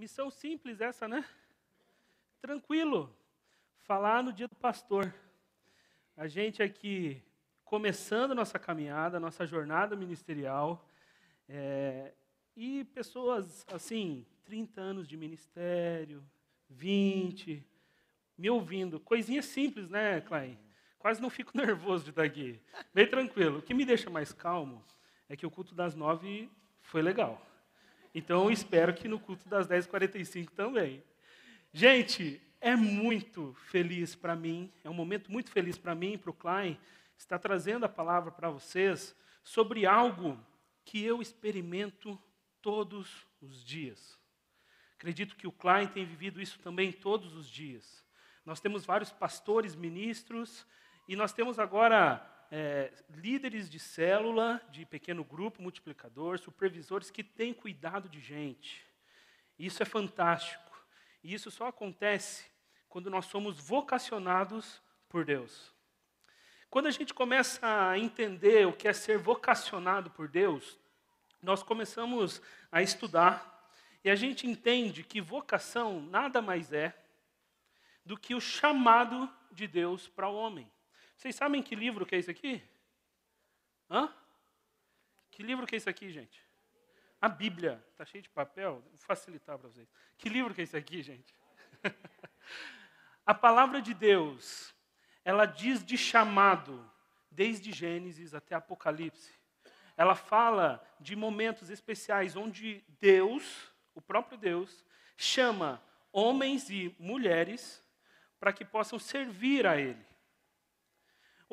Missão simples essa, né? Tranquilo. Falar no dia do pastor. A gente aqui começando nossa caminhada, nossa jornada ministerial. E pessoas, assim, 30 anos de ministério, 20, me ouvindo. Coisinha simples, né, Klein? Quase não fico nervoso de estar aqui. Bem tranquilo. O que me deixa mais calmo é que o culto das 9 foi legal. Então, eu espero que no culto das 10h45 também. Gente, é muito feliz para mim, é um momento muito feliz para mim e para o Klein, estar trazendo a palavra para vocês sobre algo que eu experimento todos os dias. Acredito que o Klein tem vivido isso também todos os dias. Nós temos vários pastores, ministros, e nós temos agora líderes de célula, de pequeno grupo, multiplicador, supervisores que têm cuidado de gente. Isso é fantástico. E isso só acontece quando nós somos vocacionados por Deus. Quando a gente começa a entender o que é ser vocacionado por Deus, nós começamos a estudar e a gente entende que vocação nada mais é do que o chamado de Deus para o homem. Vocês sabem que livro que é isso aqui? Hã? Que livro que é isso aqui, gente? A Bíblia. Está cheio de papel? Vou facilitar para vocês. Que livro que é isso aqui, gente? A palavra de Deus, ela diz de chamado, desde Gênesis até Apocalipse. Ela fala de momentos especiais onde Deus, o próprio Deus, chama homens e mulheres para que possam servir a Ele.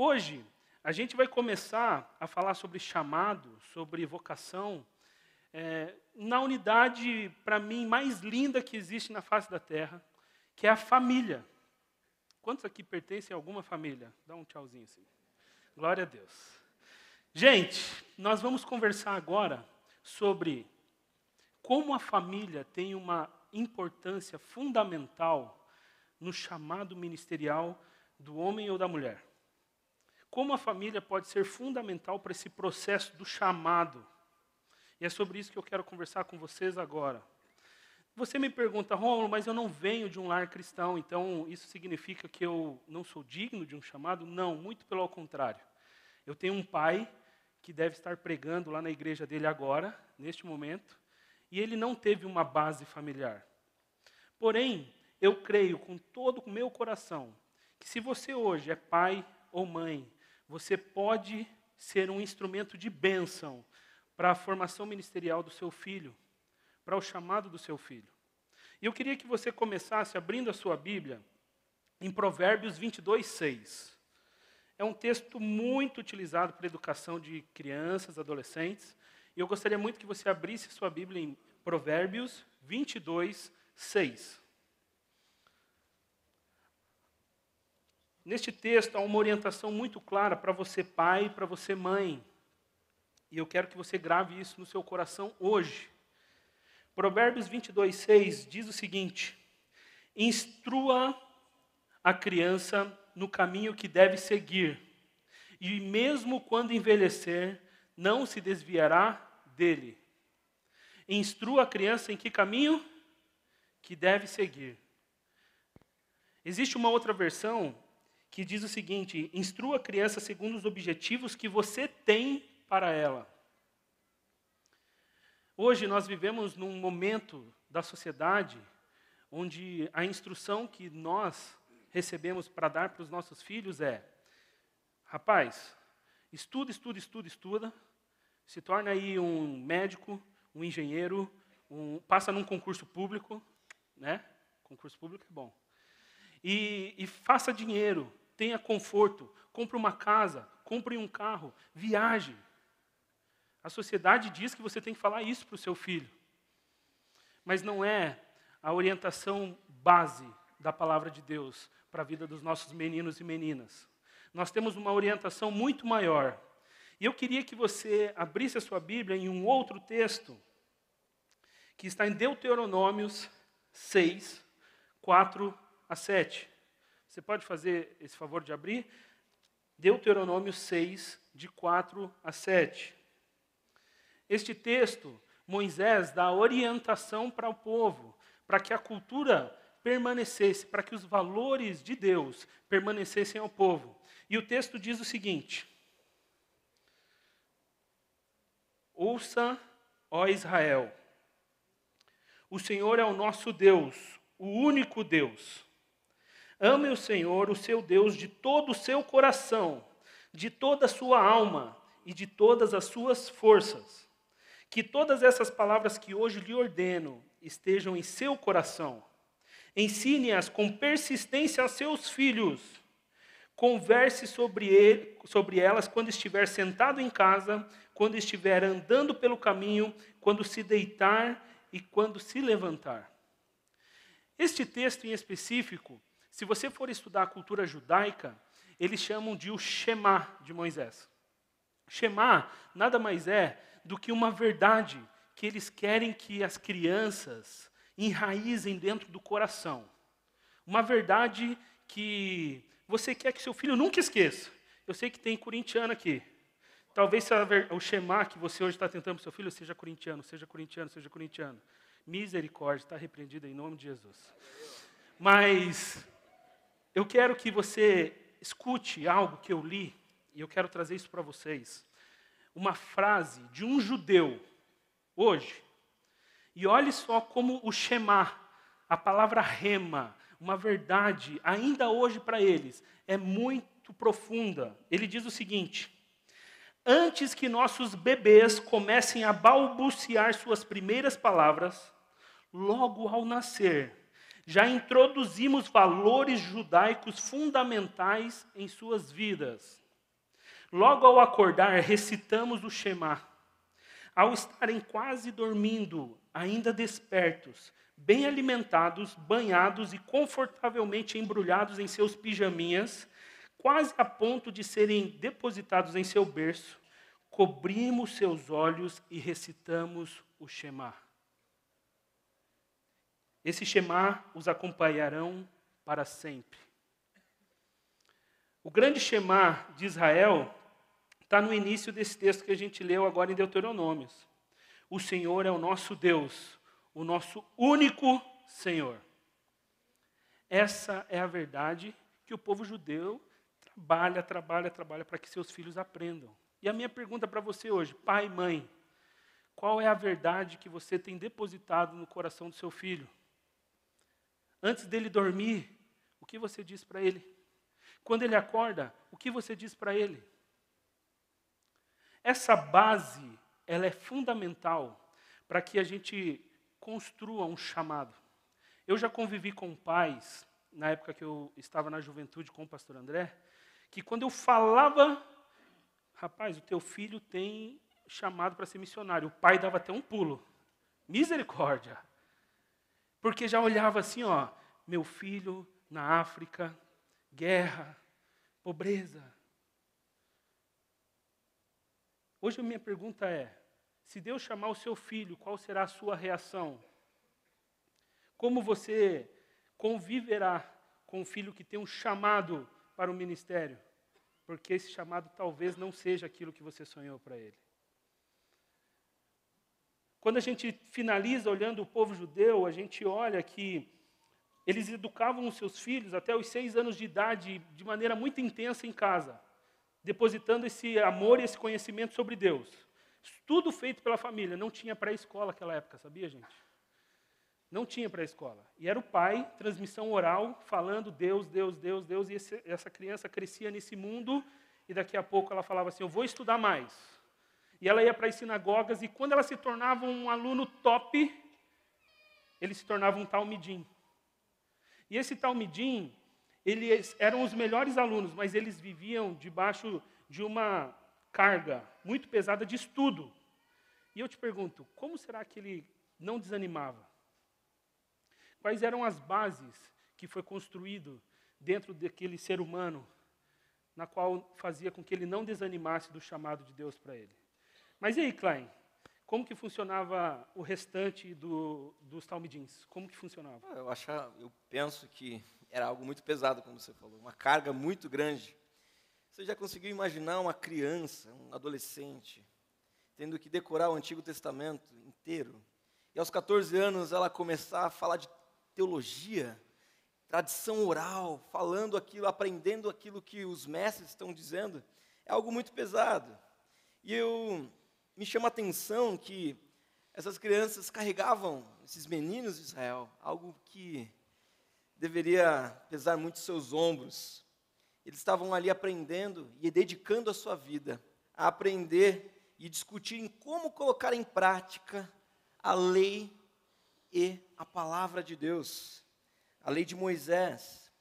Hoje, a gente vai começar a falar sobre chamado, sobre vocação, na unidade, para mim, mais linda que existe na face da terra, que é a família. Quantos aqui pertencem a alguma família? Dá um tchauzinho assim. Glória a Deus. Gente, nós vamos conversar agora sobre como a família tem uma importância fundamental no chamado ministerial do homem ou da mulher. Como a família pode ser fundamental para esse processo do chamado. E é sobre isso que eu quero conversar com vocês agora. Você me pergunta, Rômulo, mas eu não venho de um lar cristão, então isso significa que eu não sou digno de um chamado? Não, muito pelo contrário. Eu tenho um pai que deve estar pregando lá na igreja dele agora, neste momento, e ele não teve uma base familiar. Porém, eu creio com todo o meu coração que se você hoje é pai ou mãe, você pode ser um instrumento de bênção para a formação ministerial do seu filho, para o chamado do seu filho. E eu queria que você começasse abrindo a sua Bíblia em Provérbios 22:6. É um texto muito utilizado para a educação de crianças, adolescentes, e eu gostaria muito que você abrisse a sua Bíblia em Provérbios 22:6. Neste texto há uma orientação muito clara para você pai e para você mãe. E eu quero que você grave isso no seu coração hoje. Provérbios 22:6 diz o seguinte: instrua a criança no caminho que deve seguir, e mesmo quando envelhecer, não se desviará dele. Instrua a criança em que caminho que deve seguir. Existe uma outra versão que diz o seguinte: instrua a criança segundo os objetivos que você tem para ela. Hoje nós vivemos num momento da sociedade onde a instrução que nós recebemos para dar para os nossos filhos é: rapaz, estuda, se torna aí um médico, um engenheiro, passa num concurso público, né? Concurso público é bom. E faça dinheiro, tenha conforto, compre uma casa, compre um carro, viaje. A sociedade diz que você tem que falar isso para o seu filho. Mas não é a orientação base da palavra de Deus para a vida dos nossos meninos e meninas. Nós temos uma orientação muito maior. E eu queria que você abrisse a sua Bíblia em um outro texto, que está em Deuteronômios 6, 4-7. Você pode fazer esse favor de abrir? Deuteronômio 6, de 4-7. Este texto, Moisés dá orientação para o povo, para que a cultura permanecesse, para que os valores de Deus permanecessem ao povo. E o texto diz o seguinte: ouça, ó Israel, o Senhor é o nosso Deus, o único Deus. Ame o Senhor, o seu Deus, de todo o seu coração, de toda a sua alma e de todas as suas forças. Que todas essas palavras que hoje lhe ordeno estejam em seu coração. Ensine-as com persistência a seus filhos. Converse sobre elas quando estiver sentado em casa, quando estiver andando pelo caminho, quando se deitar e quando se levantar. Este texto em específico, se você for estudar a cultura judaica, eles chamam de o Shema de Moisés. Shema nada mais é do que uma verdade que eles querem que as crianças enraizem dentro do coração. Uma verdade que você quer que seu filho nunca esqueça. Eu sei que tem corintiano aqui. Talvez o Shema que você hoje está tentando para o seu filho seja corintiano, seja corintiano, seja corintiano. Misericórdia, está repreendido em nome de Jesus. Mas eu quero que você escute algo que eu li, e eu quero trazer isso para vocês. Uma frase de um judeu, hoje. E olhe só como o Shema, a palavra rema, uma verdade, ainda hoje para eles, é muito profunda. Ele diz o seguinte: antes que nossos bebês comecem a balbuciar suas primeiras palavras, logo ao nascer, já introduzimos valores judaicos fundamentais em suas vidas. Logo ao acordar, recitamos o Shema. Ao estarem quase dormindo, ainda despertos, bem alimentados, banhados e confortavelmente embrulhados em seus pijaminhas, quase a ponto de serem depositados em seu berço, cobrimos seus olhos e recitamos o Shema. Esse Shema os acompanharão para sempre. O grande Shema de Israel está no início desse texto que a gente leu agora em Deuteronômios. O Senhor é o nosso Deus, o nosso único Senhor. Essa é a verdade que o povo judeu trabalha para que seus filhos aprendam. E a minha pergunta para você hoje, pai e mãe, qual é a verdade que você tem depositado no coração do seu filho? Antes dele dormir, o que você diz para ele? Quando ele acorda, o que você diz para ele? Essa base, ela é fundamental para que a gente construa um chamado. Eu já convivi com pais, na época que eu estava na juventude com o pastor André, que quando eu falava, rapaz, o teu filho tem chamado para ser missionário, o pai dava até um pulo. Misericórdia! Porque já olhava assim, ó, meu filho na África, guerra, pobreza. Hoje a minha pergunta é, se Deus chamar o seu filho, qual será a sua reação? Como você conviverá com um filho que tem um chamado para o ministério? Porque esse chamado talvez não seja aquilo que você sonhou para ele. Quando a gente finaliza olhando o povo judeu, a gente olha que eles educavam os seus filhos até os 6 anos de idade de maneira muito intensa em casa, depositando esse amor e esse conhecimento sobre Deus. Tudo feito pela família. Não tinha pré-escola naquela época, sabia, gente? Não tinha pré-escola. E era o pai, transmissão oral, falando Deus, Deus, Deus, Deus, e essa criança crescia nesse mundo, e daqui a pouco ela falava assim, eu vou estudar mais. E ela ia para as sinagogas, e quando ela se tornava um aluno top, ele se tornava um talmidim. E esse talmidim, eles eram os melhores alunos, mas eles viviam debaixo de uma carga muito pesada de estudo. E eu te pergunto, como será que ele não desanimava? Quais eram as bases que foi construído dentro daquele ser humano, na qual fazia com que ele não desanimasse do chamado de Deus para ele? Mas e aí, Klein? Como que funcionava o restante dos talmidins? Como que funcionava? Eu penso que era algo muito pesado, como você falou, uma carga muito grande. Você já conseguiu imaginar uma criança, um adolescente, tendo que decorar o Antigo Testamento inteiro? e aos 14 anos ela começar a falar de teologia, tradição oral, falando aquilo, aprendendo aquilo que os mestres estão dizendo, é algo muito pesado. E me chama a atenção que essas crianças carregavam, esses meninos de Israel, algo que deveria pesar muito seus ombros. Eles estavam ali aprendendo e dedicando a sua vida a aprender e discutir em como colocar em prática a lei e a palavra de Deus, a lei de Moisés.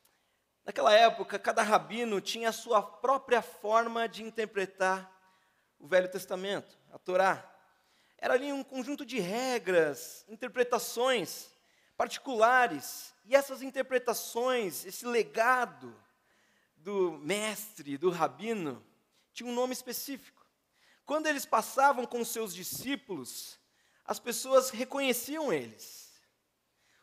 Naquela época, cada rabino tinha a sua própria forma de interpretar o Velho Testamento, a Torá. Era ali um conjunto de regras, interpretações particulares, e essas interpretações, esse legado do mestre, do rabino, tinha um nome específico. Quando eles passavam com seus discípulos, as pessoas reconheciam eles.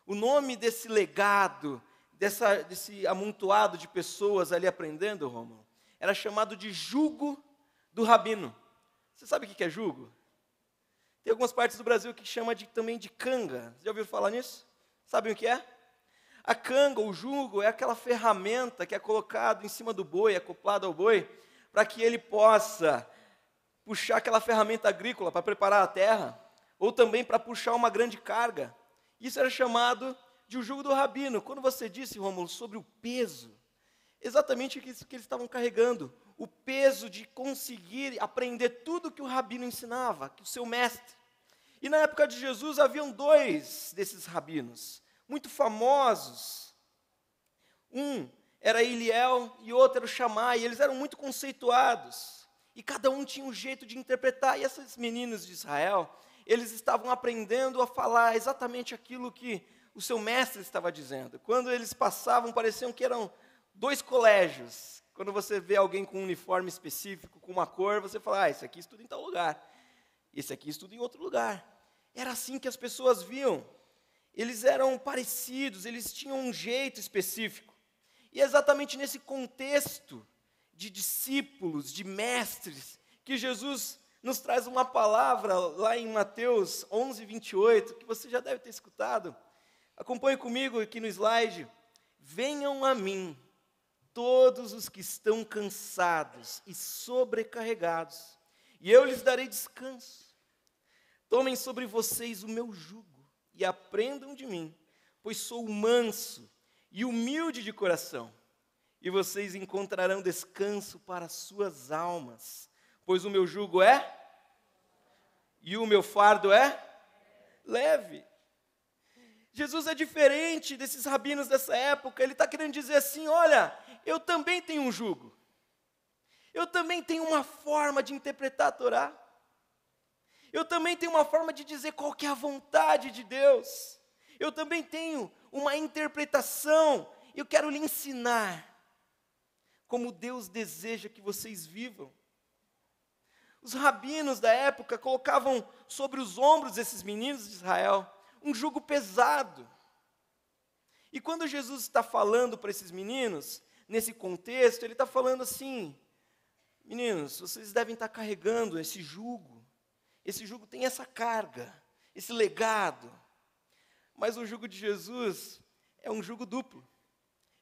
O nome desse legado, desse amontoado de pessoas ali aprendendo, Rômulo, era chamado de jugo do rabino. Você sabe o que é jugo? Tem algumas partes do Brasil que chama também de canga. Já ouviram falar nisso? Sabem o que é? A canga, o jugo, é aquela ferramenta que é colocado em cima do boi, acoplado ao boi, para que ele possa puxar aquela ferramenta agrícola para preparar a terra, ou também para puxar uma grande carga. Isso era chamado de o jugo do rabino. Quando você disse, Rômulo, sobre o peso, exatamente isso que eles estavam carregando, o peso de conseguir aprender tudo que o rabino ensinava, que o seu mestre. E na época de Jesus haviam dois desses rabinos, muito famosos. Um era Eliel e outro era o Shammai, e eles eram muito conceituados. E cada um tinha um jeito de interpretar. E esses meninos de Israel, eles estavam aprendendo a falar exatamente aquilo que o seu mestre estava dizendo. Quando eles passavam, pareciam que eram dois colégios. Quando você vê alguém com um uniforme específico, com uma cor, você fala, esse aqui estuda em tal lugar. Esse aqui estuda em outro lugar. Era assim que as pessoas viam. Eles eram parecidos, eles tinham um jeito específico. E é exatamente nesse contexto de discípulos, de mestres, que Jesus nos traz uma palavra lá em Mateus 11, 28, que você já deve ter escutado. Acompanhe comigo aqui no slide. Venham a mim, todos os que estão cansados e sobrecarregados, e eu lhes darei descanso. Tomem sobre vocês o meu jugo e aprendam de mim, pois sou manso e humilde de coração, e vocês encontrarão descanso para as suas almas, pois o meu jugo é e o meu fardo é leve. Jesus é diferente desses rabinos dessa época. Ele está querendo dizer assim, olha, eu também tenho um jugo. Eu também tenho uma forma de interpretar a Torá. Eu também tenho uma forma de dizer qual que é a vontade de Deus. Eu também tenho uma interpretação. Eu quero lhe ensinar como Deus deseja que vocês vivam. Os rabinos da época colocavam sobre os ombros desses meninos de Israel um jugo pesado. E quando Jesus está falando para esses meninos, nesse contexto, ele está falando assim, meninos, vocês devem estar carregando esse jugo tem essa carga, esse legado, mas o jugo de Jesus é um jugo duplo.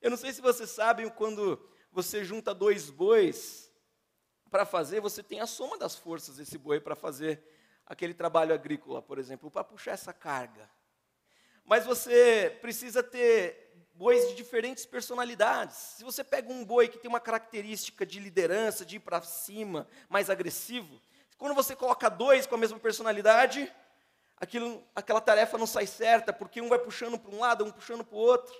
Eu não sei se vocês sabem, quando você junta dois bois para fazer, você tem a soma das forças desse boi para fazer aquele trabalho agrícola, por exemplo, para puxar essa carga. Mas você precisa ter bois de diferentes personalidades. Se você pega um boi que tem uma característica de liderança, de ir para cima, mais agressivo, quando você coloca dois com a mesma personalidade, aquela tarefa não sai certa, porque um vai puxando para um lado, um puxando para o outro.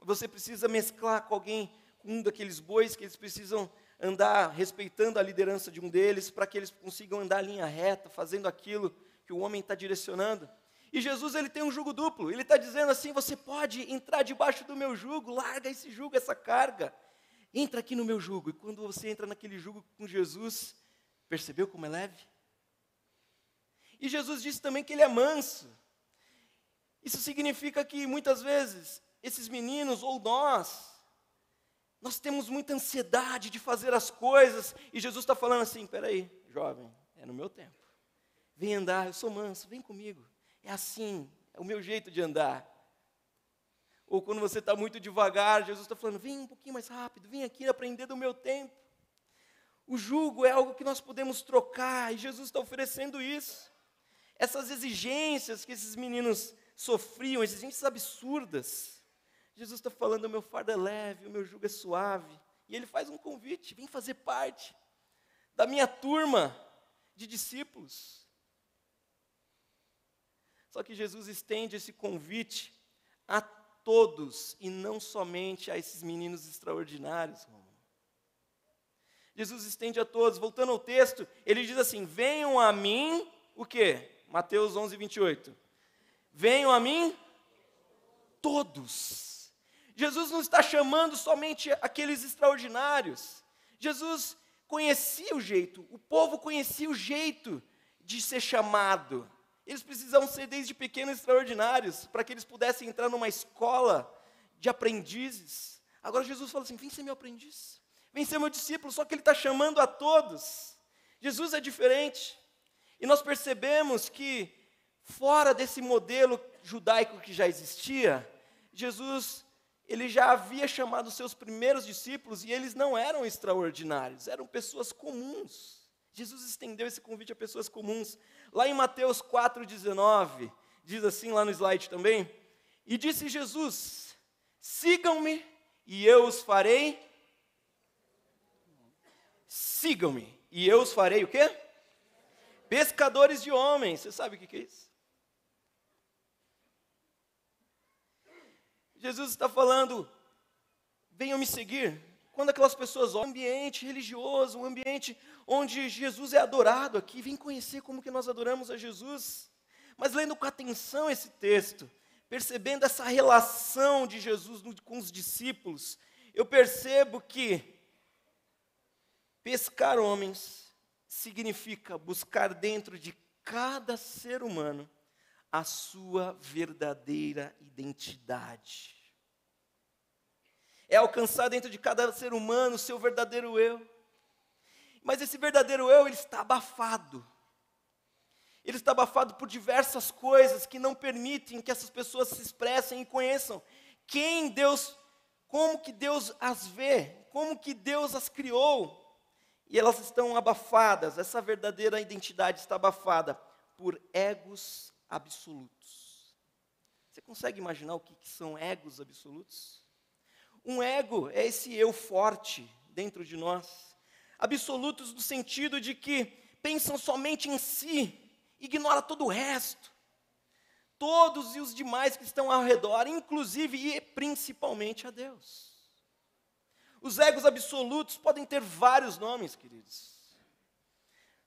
Você precisa mesclar com alguém, com um daqueles bois, que eles precisam andar respeitando a liderança de um deles, para que eles consigam andar em linha reta, fazendo aquilo que o homem está direcionando. E Jesus, ele tem um jugo duplo. Ele está dizendo assim, você pode entrar debaixo do meu jugo, larga esse jugo, essa carga. Entra aqui no meu jugo. E quando você entra naquele jugo com Jesus, percebeu como é leve? E Jesus disse também que ele é manso. Isso significa que muitas vezes, esses meninos ou nós temos muita ansiedade de fazer as coisas. E Jesus está falando assim, peraí, jovem, é no meu tempo. Vem andar, eu sou manso, vem comigo. é assim, é o meu jeito de andar. Ou quando você está muito devagar, Jesus está falando, vem um pouquinho mais rápido, vem aqui aprender do meu tempo. O jugo é algo que nós podemos trocar, e Jesus está oferecendo isso. Essas exigências que esses meninos sofriam, exigências absurdas, Jesus está falando, o meu fardo é leve, o meu jugo é suave. E Ele faz um convite, vem fazer parte da minha turma de discípulos. Só que Jesus estende esse convite a todos, e não somente a esses meninos extraordinários, Romulo. Jesus estende a todos. Voltando ao texto, ele diz assim, venham a mim, o quê? Mateus 11, 28. Venham a mim todos. Jesus não está chamando somente aqueles extraordinários. Jesus conhecia o jeito, o povo conhecia o jeito de ser chamado. Eles precisavam ser desde pequenos extraordinários, para que eles pudessem entrar numa escola de aprendizes. Agora Jesus fala assim, vem ser meu aprendiz, vem ser meu discípulo, só que Ele está chamando a todos. Jesus é diferente. E nós percebemos que, fora desse modelo judaico que já existia, Jesus, Ele já havia chamado os seus primeiros discípulos, e eles não eram extraordinários, eram pessoas comuns. Jesus estendeu esse convite a pessoas comuns. Lá em Mateus 4,19, diz assim lá no slide também, e disse Jesus, sigam-me e eu os farei. Sigam-me e eu os farei o quê? Pescadores de homens. Você sabe o que é isso? Jesus está falando, venham me seguir. Quando aquelas pessoas olham um ambiente religioso, um ambiente onde Jesus é adorado aqui, vem conhecer como que nós adoramos a Jesus. Mas lendo com atenção esse texto, percebendo essa relação de Jesus com os discípulos, eu percebo que pescar homens significa buscar dentro de cada ser humano a sua verdadeira identidade. É alcançar dentro de cada ser humano o seu verdadeiro eu. Mas esse verdadeiro eu, ele está abafado. Ele está abafado por diversas coisas que não permitem que essas pessoas se expressem e conheçam quem Deus, como que Deus as vê, como que Deus as criou. E elas estão abafadas, essa verdadeira identidade está abafada por egos absolutos. Você consegue imaginar o que são egos absolutos? Um ego é esse eu forte dentro de nós, absolutos no sentido de que pensam somente em si, ignora todo o resto, todos e os demais que estão ao redor, inclusive e principalmente a Deus. Os egos absolutos podem ter vários nomes, queridos.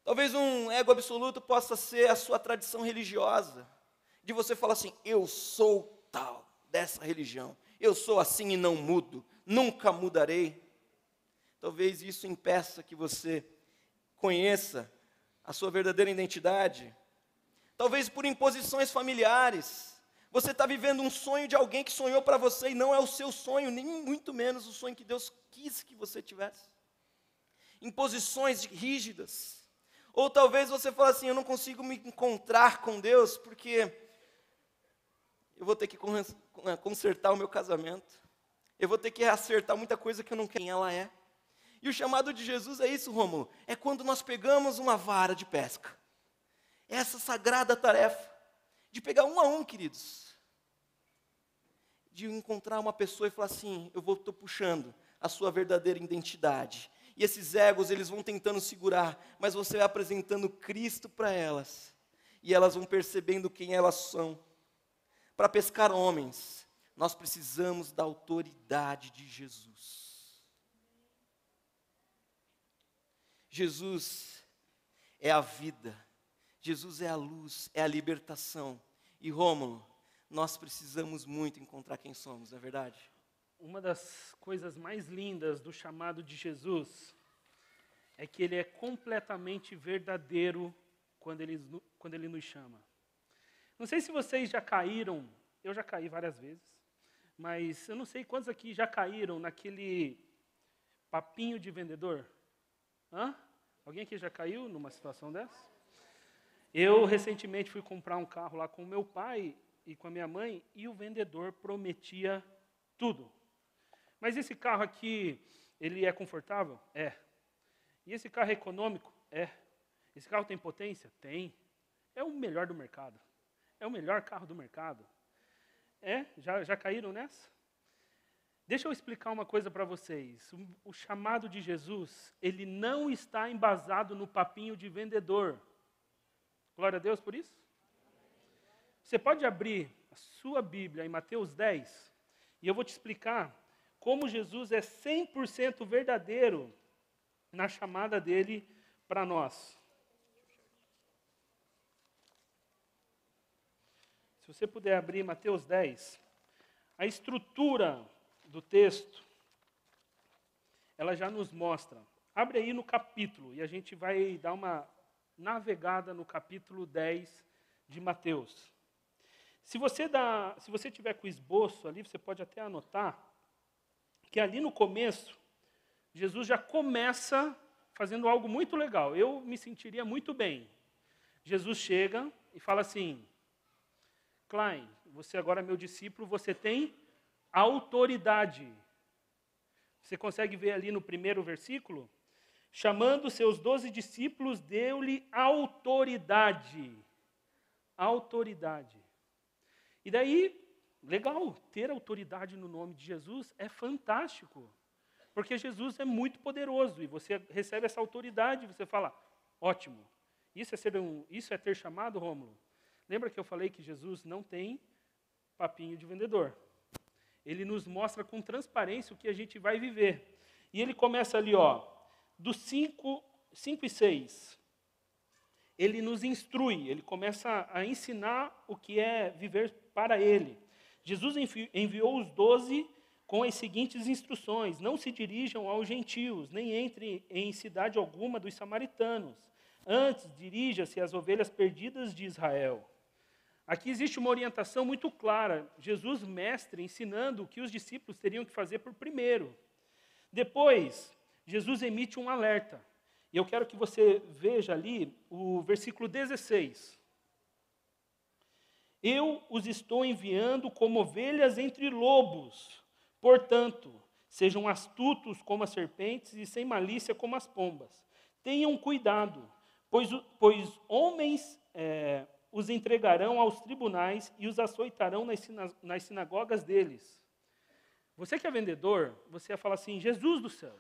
Talvez um ego absoluto possa ser a sua tradição religiosa, de você falar assim, eu sou tal dessa religião, eu sou assim e não mudo, nunca mudarei. Talvez isso impeça que você conheça a sua verdadeira identidade. Talvez por imposições familiares. Você está vivendo um sonho de alguém que sonhou para você e não é o seu sonho, nem muito menos o sonho que Deus quis que você tivesse. Imposições rígidas. Ou talvez você fale assim, eu não consigo me encontrar com Deus porque eu vou ter que consertar o meu casamento. Eu vou ter que acertar muita coisa que eu não quero. Quem ela é. E o chamado de Jesus é isso, Rômulo. É quando nós pegamos uma vara de pesca. É essa sagrada tarefa de pegar um a um, queridos. De encontrar uma pessoa e falar assim, estou puxando a sua verdadeira identidade. E esses egos, eles vão tentando segurar, mas você vai apresentando Cristo para elas. E elas vão percebendo quem elas são. Para pescar homens, nós precisamos da autoridade de Jesus. Jesus é a vida, Jesus é a luz, é a libertação. E Rômulo, nós precisamos muito encontrar quem somos, não é verdade? Uma das coisas mais lindas do chamado de Jesus é que Ele é completamente verdadeiro quando Ele nos chama. Não sei se vocês já caíram, eu já caí várias vezes, mas eu não sei quantos aqui já caíram naquele papinho de vendedor. Hã? Alguém aqui já caiu numa situação dessa? Eu recentemente fui comprar um carro lá com o meu pai e com a minha mãe, e o vendedor prometia tudo. Mas esse carro aqui, ele é confortável? É. E esse carro é econômico? É. Esse carro tem potência? Tem. É o melhor do mercado. É o melhor carro do mercado. É? Já caíram nessa? Deixa eu explicar uma coisa para vocês. O chamado de Jesus, ele não está embasado no papinho de vendedor. Glória a Deus por isso. Você pode abrir a sua Bíblia em Mateus 10, e eu vou te explicar como Jesus é 100% verdadeiro na chamada dele para nós. Se você puder abrir Mateus 10, a estrutura do texto, ela já nos mostra. Abre aí no capítulo, e a gente vai dar uma navegada no capítulo 10 de Mateus. Se você tiver com o esboço ali, você pode até anotar que ali no começo, Jesus já começa fazendo algo muito legal. Eu me sentiria muito bem. Jesus chega e fala assim: Klein, você agora é meu discípulo, você tem autoridade. Você consegue ver ali no primeiro versículo? Chamando seus 12 discípulos, deu-lhe autoridade. Autoridade. E daí, legal, ter autoridade no nome de Jesus é fantástico. Porque Jesus é muito poderoso e você recebe essa autoridade e você fala, ótimo. Isso é ter chamado, Rômulo? Lembra que eu falei que Jesus não tem papinho de vendedor? Ele nos mostra com transparência o que a gente vai viver. E ele começa ali, dos 5 e 6. Ele nos instrui, ele começa a ensinar o que é viver para ele. Jesus enviou os 12 com as seguintes instruções: não se dirijam aos gentios, nem entrem em cidade alguma dos samaritanos. Antes, dirija-se às ovelhas perdidas de Israel. Aqui existe uma orientação muito clara. Jesus, mestre, ensinando o que os discípulos teriam que fazer por primeiro. Depois, Jesus emite um alerta. E eu quero que você veja ali o versículo 16. Eu os estou enviando como ovelhas entre lobos. Portanto, sejam astutos como as serpentes e sem malícia como as pombas. Tenham cuidado, pois homens os entregarão aos tribunais e os açoitarão nas sinagogas deles. Você que é vendedor, você ia falar assim, Jesus do céu.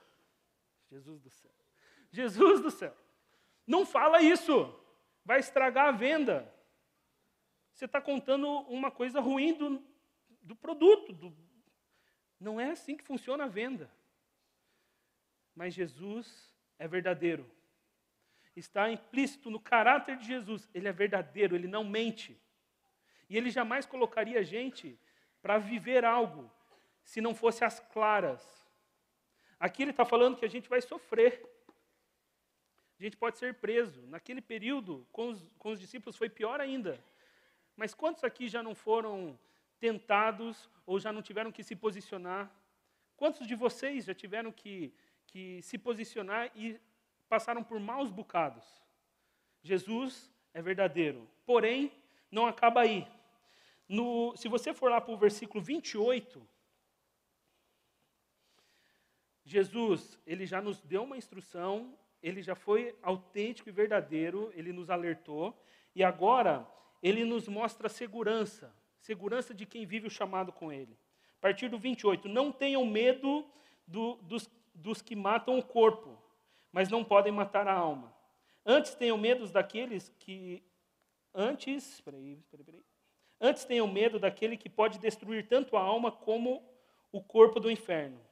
Jesus do céu. Jesus do céu. Não fala isso. Vai estragar a venda. Você está contando uma coisa ruim do produto. Não é assim que funciona a venda. Mas Jesus é verdadeiro. Está implícito no caráter de Jesus. Ele é verdadeiro, ele não mente. E ele jamais colocaria a gente para viver algo se não fosse às claras. Aqui ele está falando que a gente vai sofrer. A gente pode ser preso. Naquele período, com os discípulos, foi pior ainda. Mas quantos aqui já não foram tentados ou já não tiveram que se posicionar? Quantos de vocês já tiveram que se posicionar e passaram por maus bocados? Jesus é verdadeiro. Porém, não acaba aí. Se você for lá para o versículo 28, Jesus, ele já nos deu uma instrução, ele já foi autêntico e verdadeiro, ele nos alertou, e agora ele nos mostra segurança de quem vive o chamado com ele. A partir do 28, não tenham medo dos que matam o corpo, mas não podem matar a alma. Antes tenham medo daqueles que... Antes tenham medo daquele que pode destruir tanto a alma como o corpo do inferno.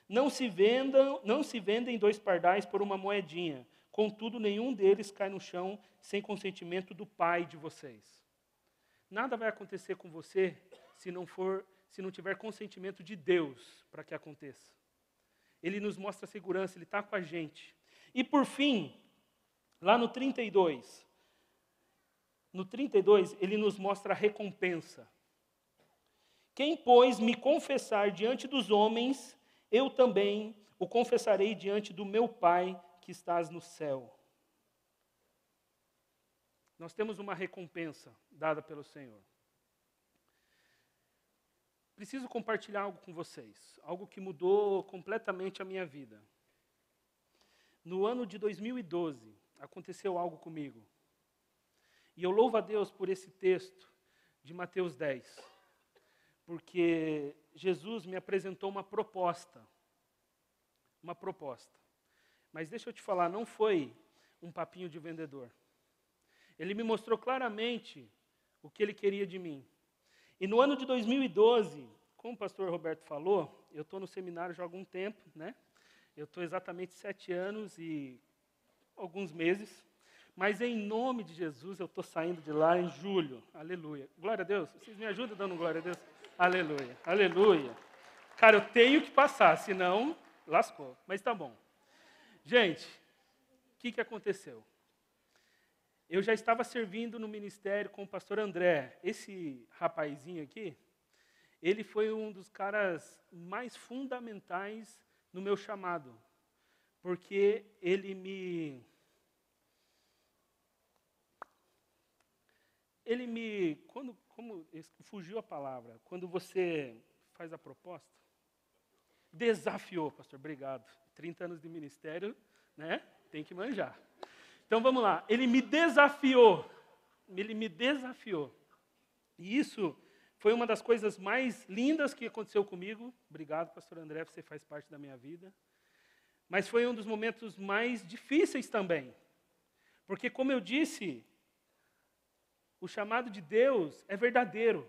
Não se vendem 2 pardais por uma moedinha. Contudo, nenhum deles cai no chão sem consentimento do Pai de vocês. Nada vai acontecer com você se não tiver consentimento de Deus para que aconteça. Ele nos mostra segurança, ele está com a gente. E por fim, lá no 32, ele nos mostra a recompensa. Quem, pois, me confessar diante dos homens, eu também o confessarei diante do meu Pai que estás no céu. Nós temos uma recompensa dada pelo Senhor. Preciso compartilhar algo com vocês, algo que mudou completamente a minha vida. No ano de 2012, aconteceu algo comigo. E eu louvo a Deus por esse texto de Mateus 10, porque Jesus me apresentou uma proposta. Uma proposta. Mas deixa eu te falar, não foi um papinho de vendedor. Ele me mostrou claramente o que ele queria de mim. E no ano de 2012, como o pastor Roberto falou, eu estou no seminário já há algum tempo, né? Eu estou exatamente 7 anos e alguns meses, mas em nome de Jesus eu estou saindo de lá em julho. Aleluia. Glória a Deus. Vocês me ajudam dando glória a Deus? Aleluia. Aleluia. Cara, eu tenho que passar, senão lascou. Mas tá bom. Gente, o que aconteceu? Eu já estava servindo no ministério com o pastor André. Esse rapazinho aqui, ele foi um dos caras mais fundamentais no meu chamado, porque ele me, como fugiu a palavra, quando você faz a proposta, desafiou, pastor, obrigado. 30 anos de ministério, né? Tem que manjar. Então vamos lá, ele me desafiou. E isso foi uma das coisas mais lindas que aconteceu comigo. Obrigado, pastor André, você faz parte da minha vida. Mas foi um dos momentos mais difíceis também. Porque, como eu disse, o chamado de Deus é verdadeiro.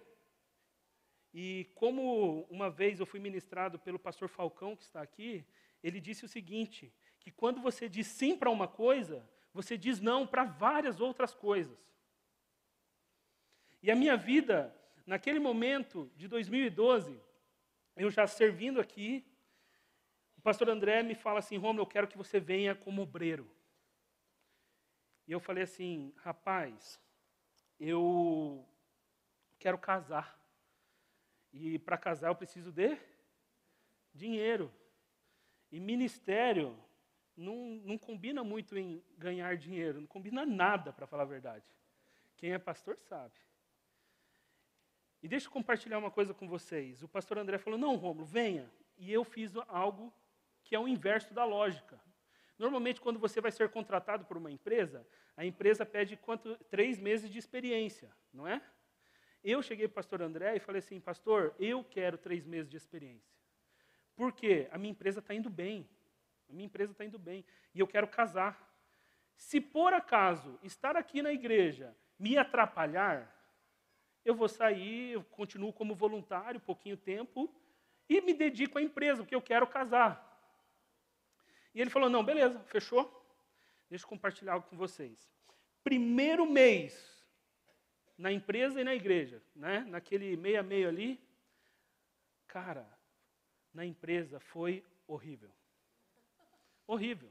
E como uma vez eu fui ministrado pelo pastor Falcão, que está aqui, ele disse o seguinte, que quando você diz sim para uma coisa, você diz não para várias outras coisas. E a minha vida, naquele momento de 2012, eu já servindo aqui, o pastor André me fala assim, Rômulo, eu quero que você venha como obreiro. E eu falei assim, rapaz, eu quero casar. E para casar eu preciso de dinheiro. E ministério não combina muito em ganhar dinheiro, não combina nada, para falar a verdade. Quem é pastor sabe. E deixa eu compartilhar uma coisa com vocês. O pastor André falou, não, Rômulo, venha. E eu fiz algo que é o inverso da lógica. Normalmente, quando você vai ser contratado por uma empresa, a empresa pede 3 meses de experiência, não é? Eu cheguei para o pastor André e falei assim, pastor, eu quero 3 meses de experiência. Por quê? A minha empresa está indo bem. E eu quero casar. Se por acaso estar aqui na igreja me atrapalhar, eu vou sair, eu continuo como voluntário, pouquinho tempo, e me dedico à empresa, porque eu quero casar. E ele falou, não, beleza, fechou? Deixa eu compartilhar algo com vocês. Primeiro mês, na empresa e na igreja, né? Naquele meio a meio ali, cara, na empresa foi horrível. Horrível.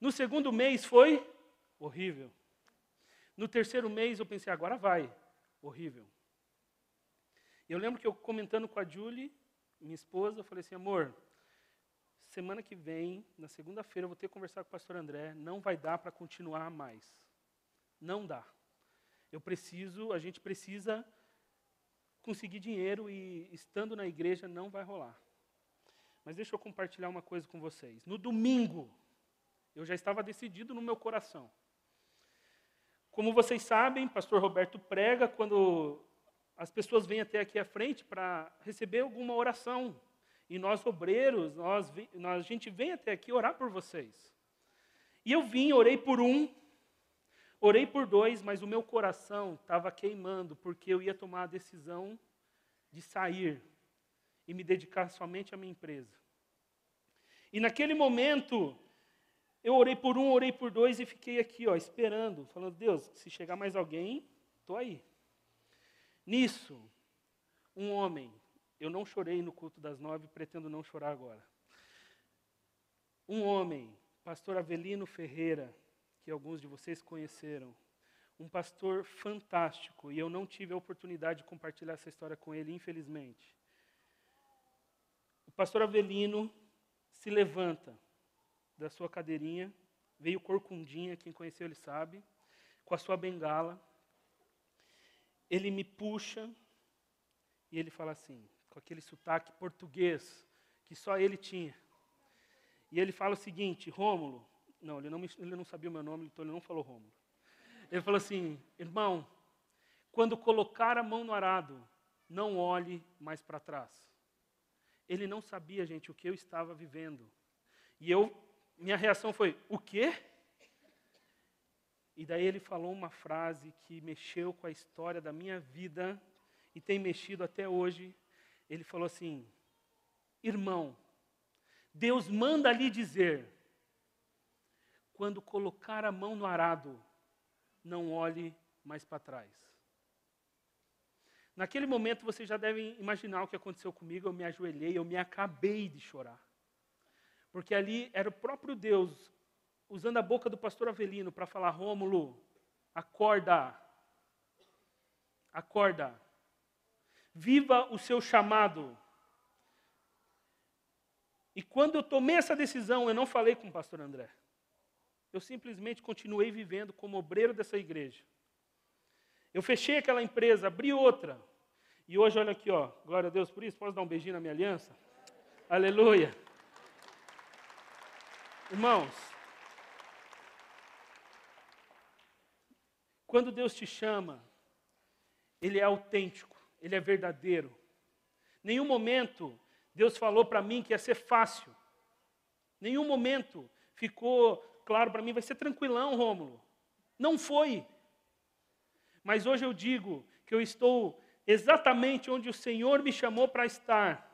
No segundo mês foi horrível. No terceiro mês eu pensei, agora vai. Horrível. Eu lembro que eu comentando com a Julie, minha esposa, eu falei assim, amor, semana que vem, na segunda-feira, eu vou ter que conversar com o pastor André, não vai dar para continuar mais. Não dá. A gente precisa conseguir dinheiro e estando na igreja não vai rolar. Mas deixa eu compartilhar uma coisa com vocês. No domingo, eu já estava decidido no meu coração. Como vocês sabem, pastor Roberto prega quando as pessoas vêm até aqui à frente para receber alguma oração. E nós, obreiros, a gente vem até aqui orar por vocês. E eu vim, orei por 1, orei por 2, mas o meu coração estava queimando, porque eu ia tomar a decisão de sair e me dedicar somente à minha empresa. E naquele momento, eu orei por 1, orei por 2 e fiquei aqui, esperando, falando, Deus, se chegar mais alguém, estou aí. Nisso, um homem, eu não chorei no culto das 9, pretendo não chorar agora. Um homem, pastor Avelino Ferreira, que alguns de vocês conheceram, um pastor fantástico, e eu não tive a oportunidade de compartilhar essa história com ele, infelizmente. O pastor Avelino se levanta da sua cadeirinha, veio corcundinha, quem conheceu ele sabe, com a sua bengala, ele me puxa e ele fala assim, com aquele sotaque português que só ele tinha. E ele fala o seguinte, Rômulo, não, ele não sabia o meu nome, então ele não falou Rômulo. Ele falou assim, irmão, quando colocar a mão no arado, não olhe mais para trás. Ele não sabia, gente, o que eu estava vivendo. E minha reação foi, o quê? E daí ele falou uma frase que mexeu com a história da minha vida e tem mexido até hoje. Ele falou assim, irmão, Deus manda lhe dizer, quando colocar a mão no arado, não olhe mais para trás. Naquele momento, vocês já devem imaginar o que aconteceu comigo. Eu me ajoelhei, eu me acabei de chorar. Porque ali era o próprio Deus, usando a boca do pastor Avelino para falar, Rômulo, acorda, acorda, viva o seu chamado. E quando eu tomei essa decisão, eu não falei com o pastor André. Eu simplesmente continuei vivendo como obreiro dessa igreja. Eu fechei aquela empresa, abri outra. E hoje, olha aqui, ó, glória a Deus por isso. Posso dar um beijinho na minha aliança? Aleluia. Irmãos, quando Deus te chama, Ele é autêntico, Ele é verdadeiro. Nenhum momento Deus falou para mim que ia ser fácil. Nenhum momento ficou claro para mim, vai ser tranquilão, Rômulo. Não foi. Mas hoje eu digo que eu estou exatamente onde o Senhor me chamou para estar.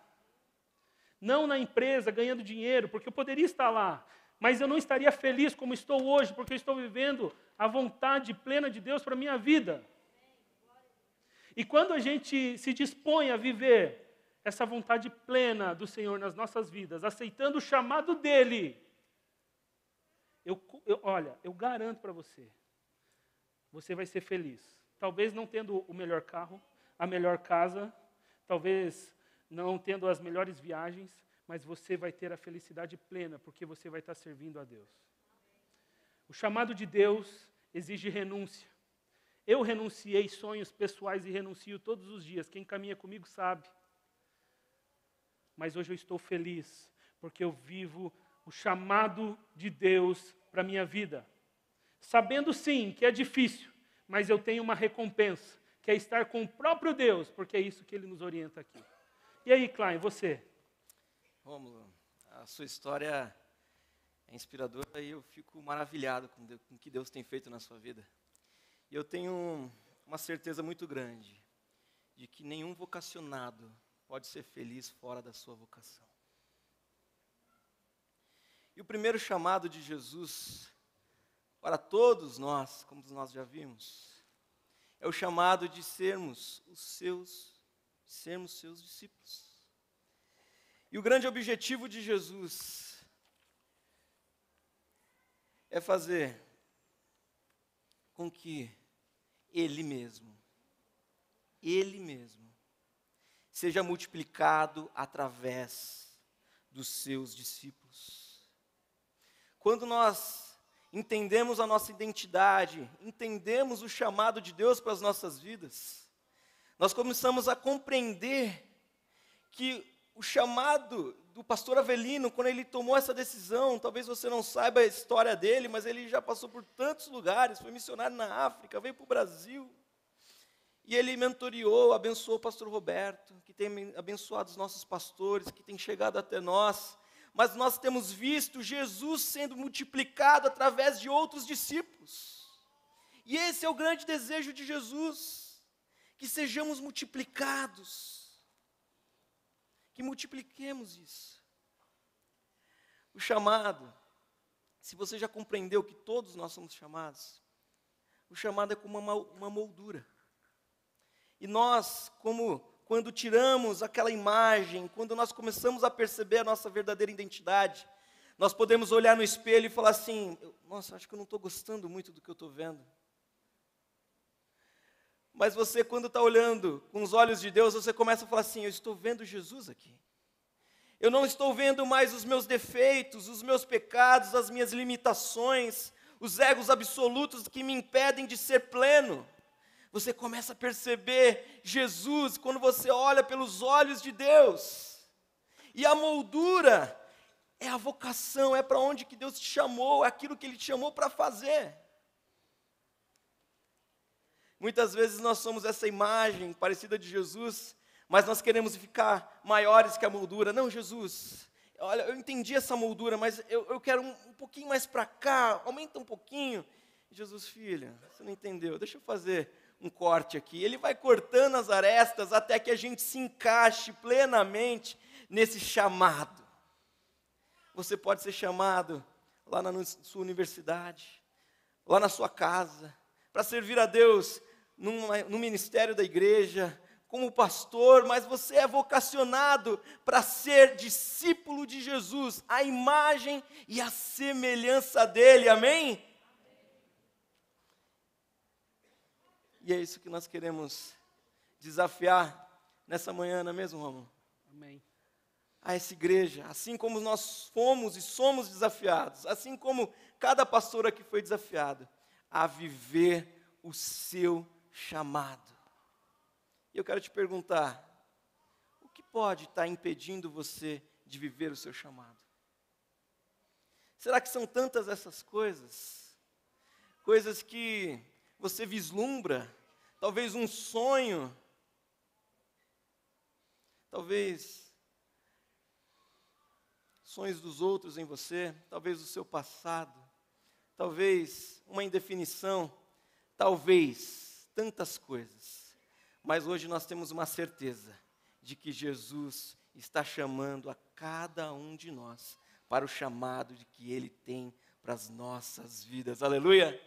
Não na empresa, ganhando dinheiro, porque eu poderia estar lá, mas eu não estaria feliz como estou hoje, porque eu estou vivendo a vontade plena de Deus para a minha vida. E quando a gente se dispõe a viver essa vontade plena do Senhor nas nossas vidas, aceitando o chamado dEle, olha, eu garanto para você, você vai ser feliz. Talvez não tendo o melhor carro, a melhor casa, talvez não tendo as melhores viagens, mas você vai ter a felicidade plena, porque você vai estar servindo a Deus. O chamado de Deus exige renúncia. Eu renunciei sonhos pessoais e renuncio todos os dias. Quem caminha comigo sabe. Mas hoje eu estou feliz, porque eu vivo o chamado de Deus para a minha vida. Sabendo sim que é difícil, mas eu tenho uma recompensa, que é estar com o próprio Deus, porque é isso que Ele nos orienta aqui. E aí, Klein, você? Rômulo, a sua história é inspiradora e eu fico maravilhado com o que Deus tem feito na sua vida. E eu tenho uma certeza muito grande de que nenhum vocacionado pode ser feliz fora da sua vocação. E o primeiro chamado de Jesus para todos nós, como nós já vimos, é o chamado de sermos seus discípulos. E o grande objetivo de Jesus é fazer com que Ele mesmo, seja multiplicado através dos seus discípulos. Quando nós entendemos a nossa identidade, entendemos o chamado de Deus para as nossas vidas, nós começamos a compreender que o chamado do pastor Avelino, quando ele tomou essa decisão, talvez você não saiba a história dele, mas ele já passou por tantos lugares, foi missionário na África, veio para o Brasil, e ele mentoreou, abençoou o pastor Roberto, que tem abençoado os nossos pastores, que tem chegado até nós, mas nós temos visto Jesus sendo multiplicado através de outros discípulos. E esse é o grande desejo de Jesus, que sejamos multiplicados, que multipliquemos isso. O chamado, se você já compreendeu que todos nós somos chamados, o chamado é como uma moldura. E nós, como quando tiramos aquela imagem, quando nós começamos a perceber a nossa verdadeira identidade, nós podemos olhar no espelho e falar assim, nossa, acho que eu não estou gostando muito do que eu estou vendo. Mas você, quando está olhando com os olhos de Deus, você começa a falar assim, eu estou vendo Jesus aqui. Eu não estou vendo mais os meus defeitos, os meus pecados, as minhas limitações, os egos absolutos que me impedem de ser pleno. Você começa a perceber Jesus quando você olha pelos olhos de Deus. E a moldura é a vocação, é para onde que Deus te chamou, é aquilo que Ele te chamou para fazer. Muitas vezes nós somos essa imagem parecida de Jesus, mas nós queremos ficar maiores que a moldura. Não, Jesus, olha, eu entendi essa moldura, mas eu quero um pouquinho mais para cá, aumenta um pouquinho. Jesus, filha, você não entendeu, deixa eu fazer um corte aqui. Ele vai cortando as arestas até que a gente se encaixe plenamente nesse chamado. Você pode ser chamado lá na sua universidade, lá na sua casa, para servir a Deus no ministério da igreja, como pastor, mas você é vocacionado para ser discípulo de Jesus, a imagem e a semelhança dele, amém? E é isso que nós queremos desafiar nessa manhã, não é mesmo, Romulo? Amém. A essa igreja, assim como nós fomos e somos desafiados, assim como cada pastor aqui foi desafiado, a viver o seu chamado. E eu quero te perguntar, o que pode estar impedindo você de viver o seu chamado? Será que são tantas essas coisas? Coisas que você vislumbra, talvez um sonho, talvez sonhos dos outros em você, talvez o seu passado, talvez uma indefinição, talvez tantas coisas. Mas hoje nós temos uma certeza de que Jesus está chamando a cada um de nós para o chamado de que Ele tem para as nossas vidas. Aleluia!